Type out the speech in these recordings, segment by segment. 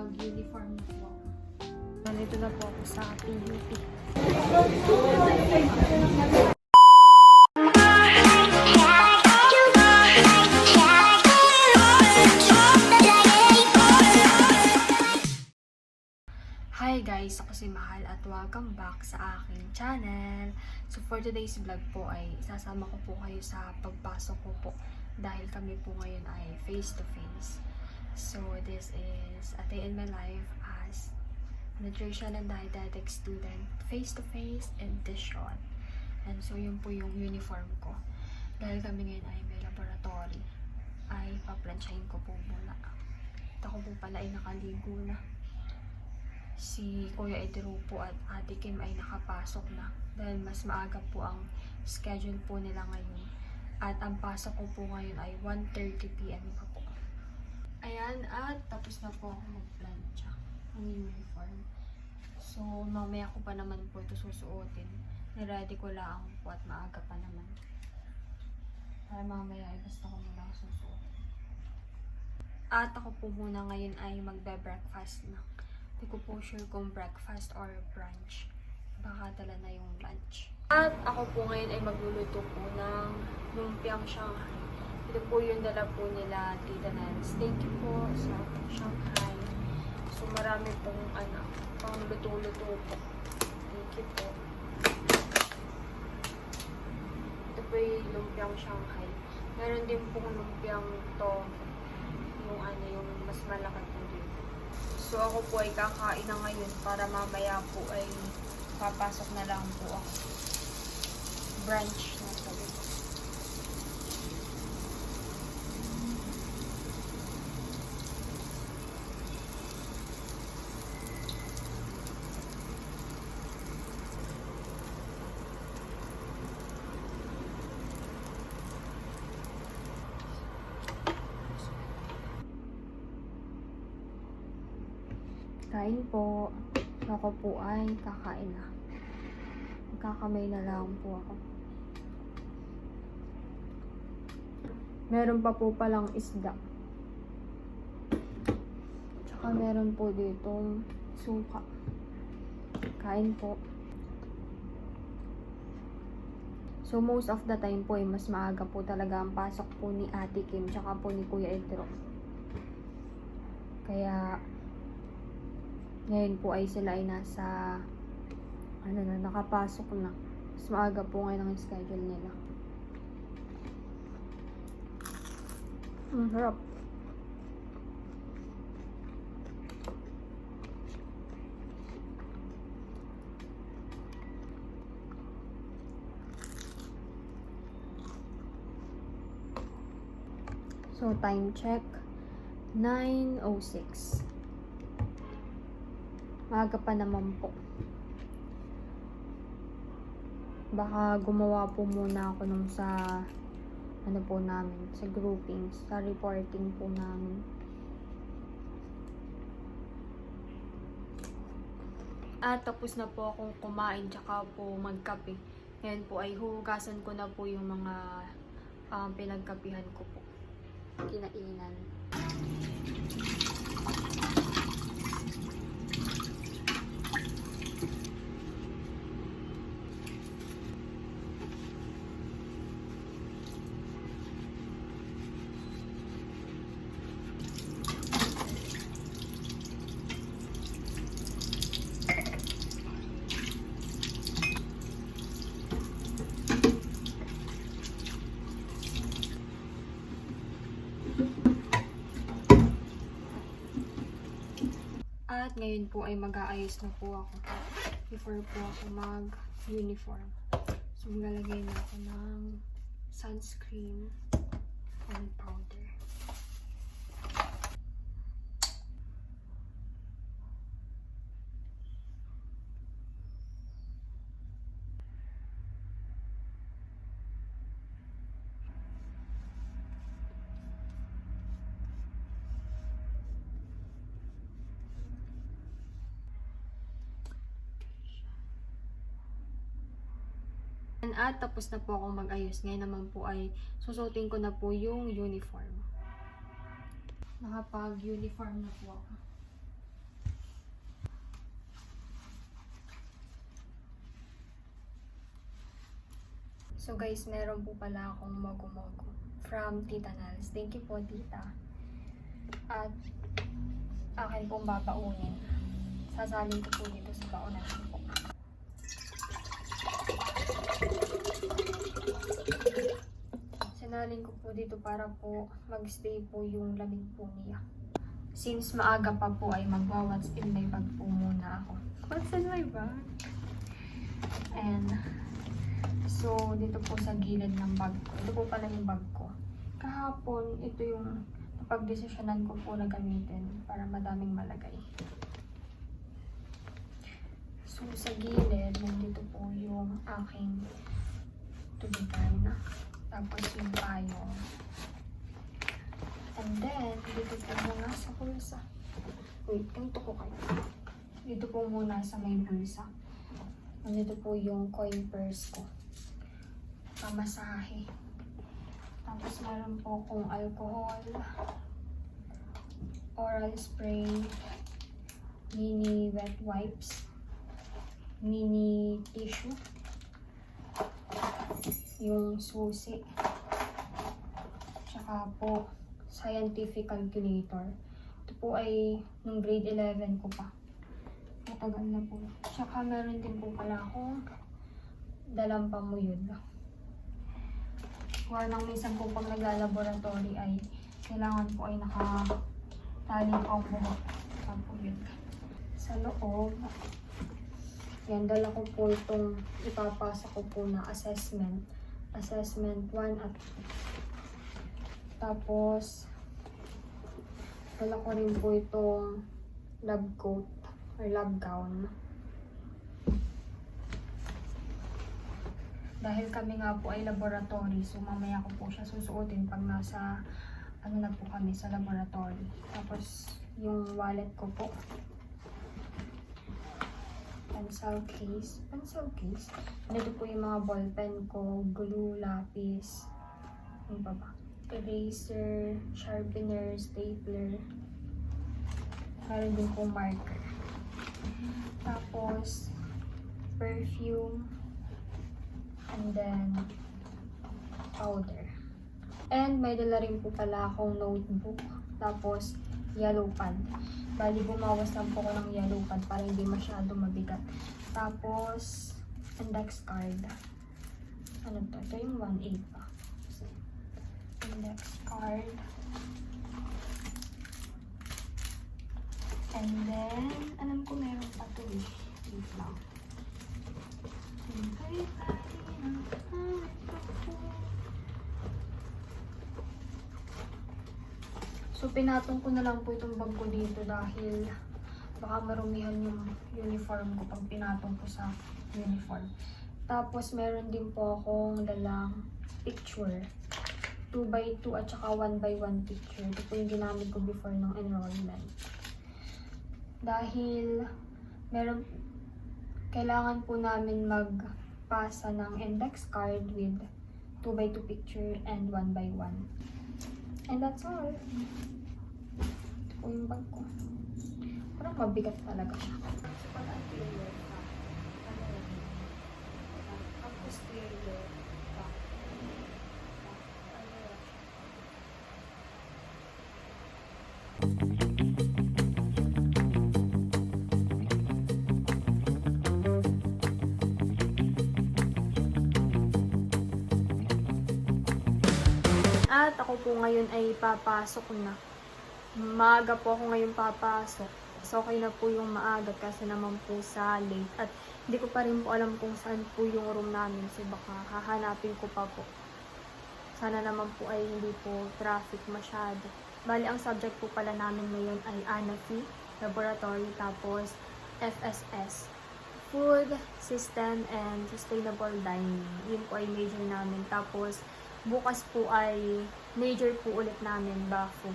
Nakapag-uniform na po ako. Nandito na po ako sa PUP. Hi guys! Ako si Mahal at welcome back sa aking channel. So for today's vlog po ay isasama ko po kayo sa pagpasok ko po dahil kami po ngayon ay face to face. So this is a day in my life as nutrition and dietetic student, face to face edition. And so yun po yung uniform ko. Dahil kami ngayon ay may laboratory, ay paplansyahin ko po muna. At ako po pala ay nakaligo na. Si Kuya Edro po at Ate Kim ay nakapasok na dahil mas maaga po ang schedule po nila ngayon. At ang pasok ko po ngayon ay 1:30 PM pa po. Ayan, at tapos na po ako mag-plancha ang uniform. So, mamaya ko pa naman po ito susuotin. Niready ko lang po at maaga pa naman. Para mamaya ay basta ko muna susuot. At ako po muna ngayon ay magbe-breakfast na. Hindi ko po sure kung breakfast or brunch. Baka dala na yung lunch. At ako po ngayon ay magluluto po ng lumpiang Shanghai. Ito po yung dala po nila Tita Nance. Thank you po sa Shanghai. So marami pong pang luto-luto po. Thank you po. Ito po yung lumpiang Shanghai. Meron din pong lumpiang to. Yung mas malaki po dito. So ako po ay kakain na ngayon para mamaya po ay papasok na lang po ako. Brunch na po. Kain po. Ako po ay kakain na. Magkakamay na lang po ako. Meron pa po palang isda. Tsaka meron po ditong suka. Kain po. So most of the time po ay mas maaga po talaga ang pasok po ni Ate Kim tsaka po ni Kuya Edro. Kaya ngayon po ay sila ay nasa nakapasok na. Mas maaga po ngayon ang schedule nila. Ang harap. So time check 9:06. Maaga pa naman po. Baka gumawa po muna ako nung sa po namin, sa groupings, sa reporting po namin. At tapos na po akong kumain tsaka po magkape. Ngayon po ay huhugasan ko na po yung mga pinagkapihan ko po. Kinainan. At ngayon po ay mag-aayos na po ako before po ako mag-uniform. So maglalagay na ako ng sunscreen and powder. At tapos na po akong mag-ayos. Ngayon naman po ay susutin ko na po yung uniform. Nakapag-uniform na po ako. So guys, meron po pala akong mogo-mogo from Tita Nels. Thank you po, Tita. At akin pong babaunin. Sasalin ko po dito sa baonan po. Sinalin ko po dito para po magstay po yung lamig po niya. Since maaga pa po ay magwa-what's in my bag po muna ako. What's in my bag? And so, dito po sa gilid ng bag ko. Ito po pala yung bag ko. Kahapon, ito yung napagdesisyonan ko po na gamitin para madaming malagay. So, sa gilid, nandito po yung aking tubigan. Tapos yung payong. And then, dito po muna sa bulsa. Wait, ganito ko kayo. Dito po muna sa may bulsa. Nandito po yung coin purse ko. Pamasahe. Tapos meron po akong alcohol, oral spray, mini wet wipes, mini tissue, yung susi, tsaka po scientific calculator. Ito po ay nung grade 11 ko pa. Matagal na po. Tsaka meron din po pala akong dalang pamuyod. Nang minsan po pag nagla-laboratory ay kailangan po ay nakatali po ang buhok sa pamuyod. Sa loob, yan, dala ko po itong ipapasa ko po na assessment. Assessment 1 at 2. Tapos, dala ko rin po itong lab coat or lab gown. Dahil kami nga po ay laboratory, so mamaya ko po siya susuotin pag nasa ano na po kami sa laboratory. Tapos, yung wallet ko po. Pencil case. Pencil case. Dito po yung mga ballpen ko, glue, lapis, ano pa ba? Eraser, sharpener, stapler. Meron din po marker. Tapos, perfume. And then, powder. And may dala rin po pala akong notebook. Tapos, yellow pad. Bali, bumawas lang po ko ng yellow pad para hindi masyado mabigat. Tapos, index card. Ano to? Ito yung 1.8 pa. Index card. And then, alam ko meron pa to eh. Wait lang. So, pinatong ko na lang po itong bag ko dito dahil baka marumihan yung uniform ko pag pinatong ko sa uniform. Tapos, meron din po akong dalang picture. 2x2 at saka 1x1 picture. Ito po yung ginamit ko before ng enrollment. Dahil, kailangan po namin magpasa ng index card with 2x2 picture and 1x1. And that's all. Ito po yung bag ko. Parang mabigat talaga siya. At ako po ngayon ay papasok na. Maaga po ako ngayon papasok. So, okay na po yung maaga kasi naman po sa late. At hindi ko pa rin po alam kung saan po yung room namin. So, baka hahanapin ko pa po. Sana naman po ay hindi po traffic masyado. Bali, ang subject po pala namin ngayon ay ANAFI, Laboratory, tapos FSS, Food, System, and Sustainable Dining. Yun po ay major namin. Tapos, bukas po ay major po ulit namin, BAFO,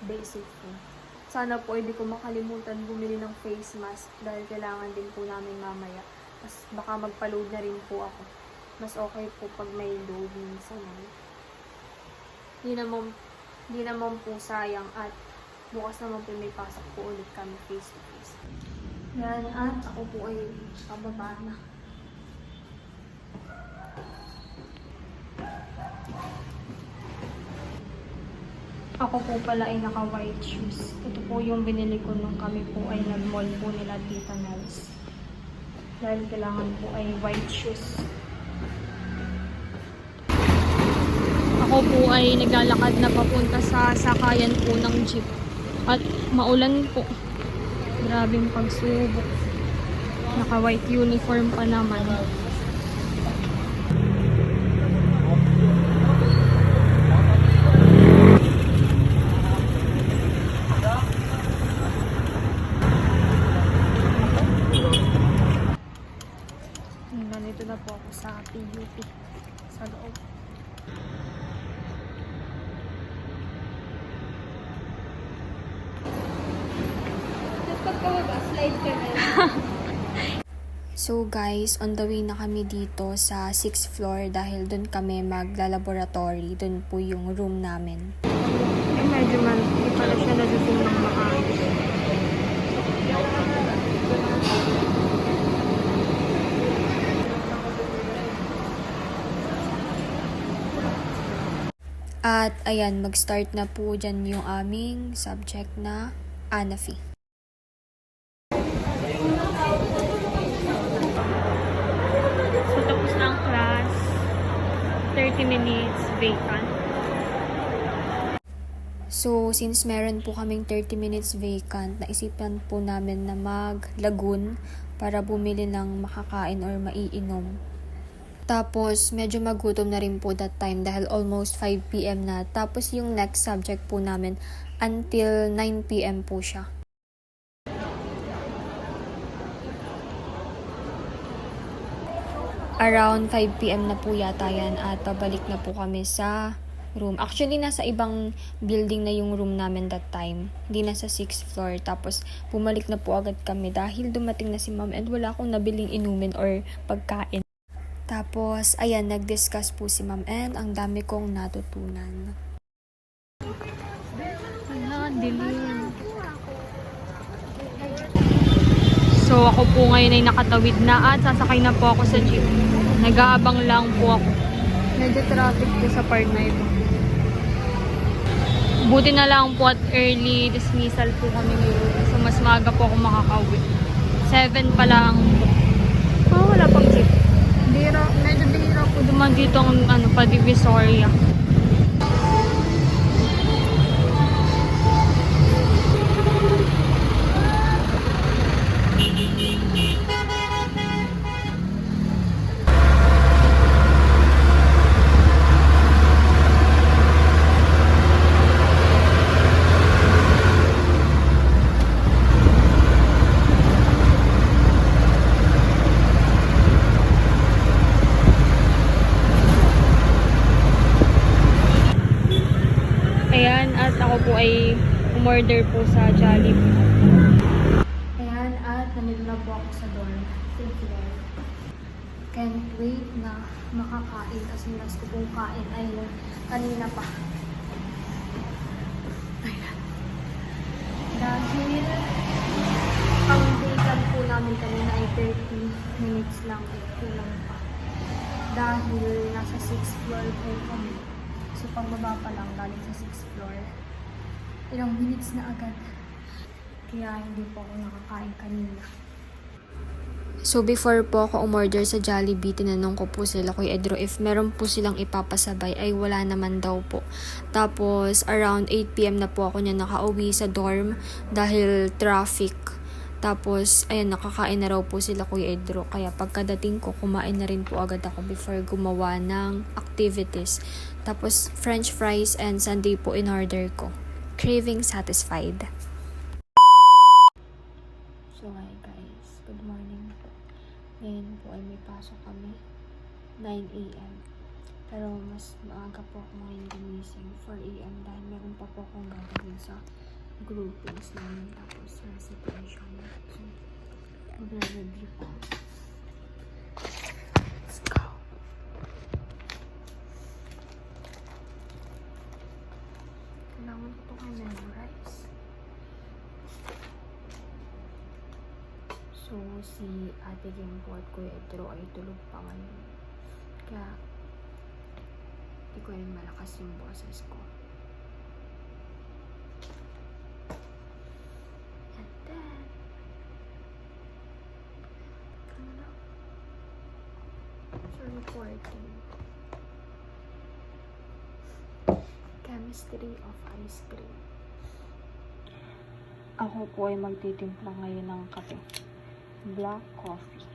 Basic Food. Sana po hindi ko makalimutan bumili ng face mask dahil kailangan din po namin mamaya. Mas baka magpa-load na rin po ako. Mas okay po pag may load minsan. Hindi naman po sayang at bukas naman po may pasok po ulit kami face to face. Yan, at ako po ay pababa na. Ako po pala ay naka-white shoes. Ito po yung binili ko nung kami po ay nag-mall po nila Tita Nels. Dahil kailangan po ay white shoes. Ako po ay naglalakad na papunta sa sakayan po ng jeep. At maulan po. Grabing pagsubok. Naka-white uniform pa naman. Nandito na po ako sa PUP. Sa loob. So guys, on the way na kami dito sa 6th floor dahil doon kami magla-laboratory. Doon po yung room namin. Medyo hindi pala siya nasusunod ng maayos. At ayan, mag-start na po dyan yung aming subject na ANAFI. So tapos na ang class, 30 minutes vacant. So since meron po kaming 30 minutes vacant, naisipan po namin na mag-lagoon para bumili ng makakain or maiinom. Tapos, medyo magutom na rin po that time dahil almost 5 p.m. na. Tapos, yung next subject po namin, until 9 p.m. po siya. Around 5 p.m. na po yata yan at pabalik na po kami sa room. Actually, nasa ibang building na yung room namin that time. Hindi na sa 6th floor. Tapos, bumalik na po agad kami dahil dumating na si ma'am and wala akong nabiling inumin or pagkain. Tapos, ayan, nag-discuss po si ma'am and ang dami kong natutunan. Ayan, dilim. So, ako po ngayon ay nakatawid na at sasakay na po ako sa jeep. Nag-aabang lang po ako. Medyo traffic po sa part na ito. Buti na lang po at early dismissal po kami ngayon. So, mas maaga po ako makakauwi. 7 pa lang. Oh, wala pang jeep. Medyo bihira po duman dito ang pa-Divisoria. Ayan, at ako po ay umorder po sa Jollibee. Ayan, at nandito na po ako sa dorm. Thank you, Lord. Can't wait na makakain kasi last ko pong kain ay kanina pa. Ayan. Dahil ang vacant po namin kanina ay 30 minutes lang ay kulang pa. Dahil nasa 6th floor po kami. So, pagbaba pa lang galing sa 6th floor. Ilang minutes na agad. Kaya hindi po ako nakakain kanina. So, before po ako umorder sa Jollibee, tinanong ko po sila, Kuya Edro, if meron po silang ipapasabay, ay wala naman daw po. Tapos, around 8 p.m. na po ako niya nakauwi sa dorm dahil traffic. Tapos, ayan, nakakain na raw po sila Kuya Edro. Kaya pagkadating ko, kumain na rin po agad ako before gumawa ng activities. Tapos, french fries and sundae po in order ko. Craving satisfied. So, hi guys. Good morning po. Ngayon po ay may pasok kami. 9 a.m. Pero mas maaga po ako ngayon gumising. 4 a.m. dahil meron pa po akong gagawin sa groupings namin. Tapos, recitation. So, mag-review po. Let's go. Kailangan ko itong memorize. So, si Ate Kim po at Kuya Edro ay tulog pa ngayon. Kaya, hindi ko rin malakas yung boses ko. reporting. Chemistry of ice cream. Ako po ay magtitimpla ngayon ng kape. Black coffee.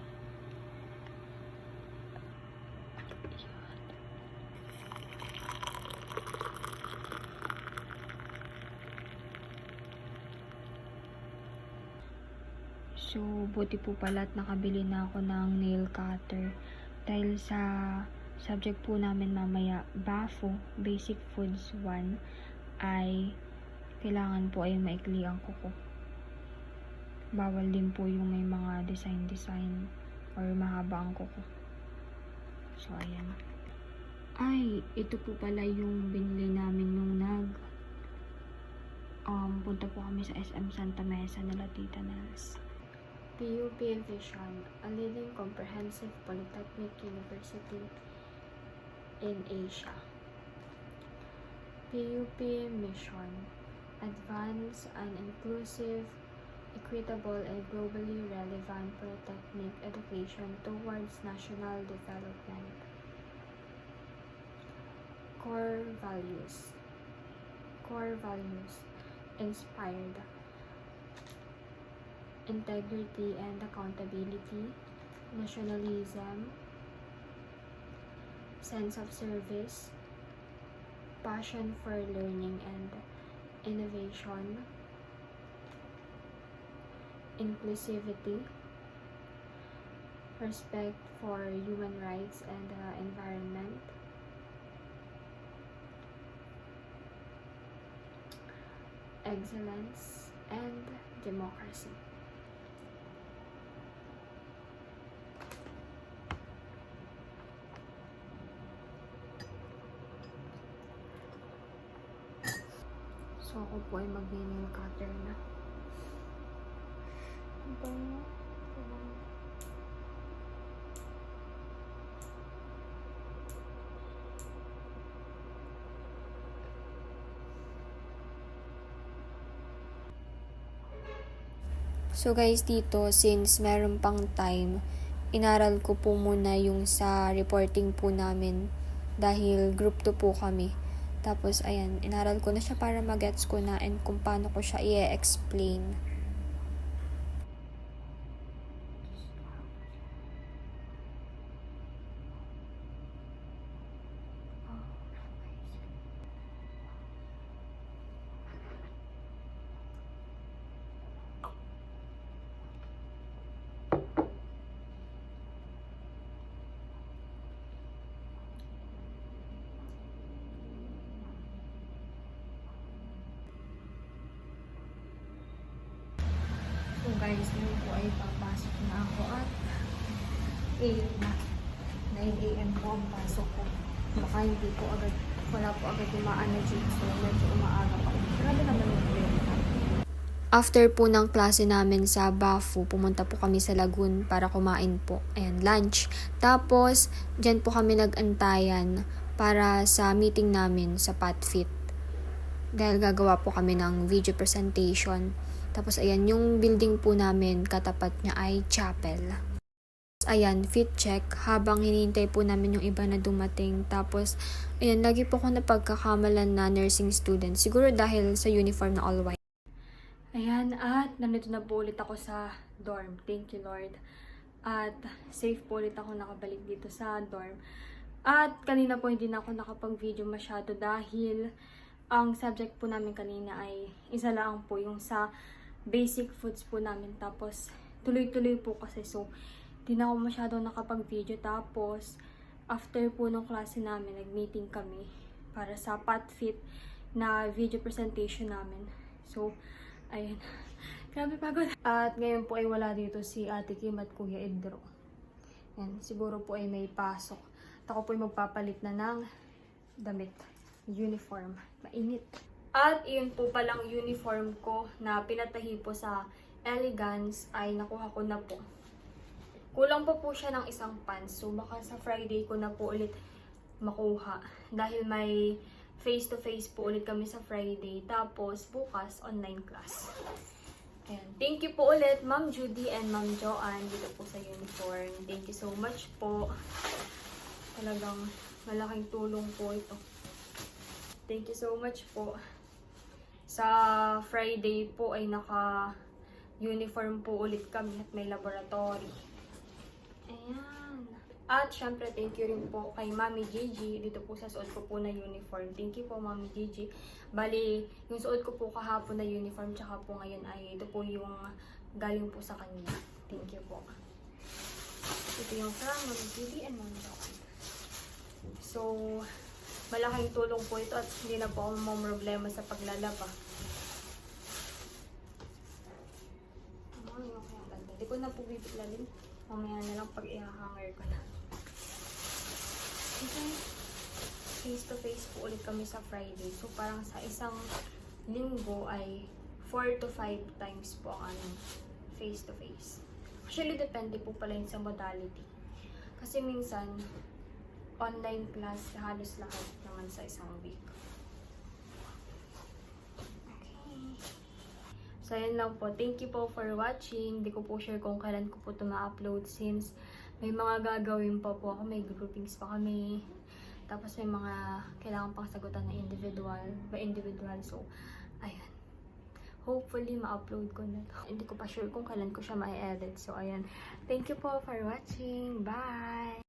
So, buti po pala at nakabili na ako ng nail cutter. Dahil sa subject po namin mamaya, BAFO, Basic Foods 1, ay kailangan po ay maikli ang kuko. Bawal din po yung may mga design or mahaba ang kuko. So, ayan. Ay, ito po pala yung binili namin nung punta po kami sa SM Santa Mesa nila Tita Nels. PUP Vision, a leading comprehensive polytechnic university in Asia. PUP Mission, advance an inclusive, equitable, and globally relevant polytechnic education towards national development. Core values, inspired integrity and accountability, nationalism, sense of service, passion for learning and innovation, inclusivity, respect for human rights and the environment, excellence, and democracy. So, ako po ay mag-nail cutter na. So guys, dito, since meron pang time, inaral ko po muna yung sa reporting po namin dahil group 2 po kami. Tapos, ayan, inaral ko na siya para magets ko na and kung paano ko siya i-explain. So guys, ngayon po ay papasok na ako at 9 AM po ang pasok ko. Baka hindi po agad, wala po agad yung ma-energy. So medyo umaaga pa. Grabe naman yung play. After po ng klase namin sa BAFO, pumunta po kami sa Lagoon para kumain po. Ayan, lunch. Tapos, dyan po kami nag-antayan para sa meeting namin sa PatFit. Dahil gagawa po kami ng video presentation. Tapos, ayan, yung building po namin, katapat niya ay chapel. Ayan, fit check habang hinihintay po namin yung iba na dumating. Tapos, ayan, lagi po ako napagkakamalan na nursing student. Siguro dahil sa uniform na all white. Ayan, at nandito na po ulit ako sa dorm. Thank you, Lord. At safe po ulit ako nakabalik dito sa dorm. At kanina po hindi na ako nakapag-video masyado dahil ang subject po namin kanina ay isa lang po yung sa basic foods po namin. Tapos, tuloy-tuloy po kasi. So, di na ako masyadong nakapag-video. Tapos, after po ng klase namin, nag-meeting kami para sa PatFit na video presentation namin. So, ayun. Grabe pagod. At ngayon po ay wala dito si Ate Kim at Kuya Edro. Yan, siguro po ay may pasok. At ako po ay magpapalit na ng damit. Uniform. Mainit. At yun po palang uniform ko na pinatahi po sa Elegance ay nakuha ko na po. Kulang pa po siya ng isang pants. So baka sa Friday ko na po ulit makuha. Dahil may face-to-face po ulit kami sa Friday. Tapos bukas online class. Ayan. Thank you po ulit Ma'am Judy and Ma'am Joanne dito po sa uniform. Thank you so much po. Talagang malaking tulong po ito. Thank you so much po. Sa Friday po ay naka-uniform po ulit kami at may laboratory. Ayan. At syempre, thank you rin po kay Mami Gigi. Dito po sa suot ko po na uniform. Thank you po, Mami Gigi. Bali, yung suot ko po kahapon na uniform, tsaka po ngayon ay ito po yung galing po sa kanya. Thank you po. Ito yung from Mami Gigi and Mami Joanne. So, malaking tulong po ito at hindi na po ako problema sa paglalaba. Hindi ko na po bibiglalin. Mamaya na lang pag i-hanger ko na. Okay. Face to face po ulit kami sa Friday. So, parang sa isang linggo ay 4 to 5 times po ang face to face. Actually, depende po pala yun sa modality. Kasi minsan, online class halos lahat naman sa isang week. Okay. So, yun lang po. Thank you po for watching. Hindi ko po sure kung kailan ko po ito ma-upload since may mga gagawin pa po ako. May groupings pa kami. Tapos may mga kailangan pang sagutan na individual. So, ayun. Hopefully, ma-upload ko na ito. Hindi ko pa sure kung kailan ko siya ma-edit. So, ayan. Thank you po for watching. Bye!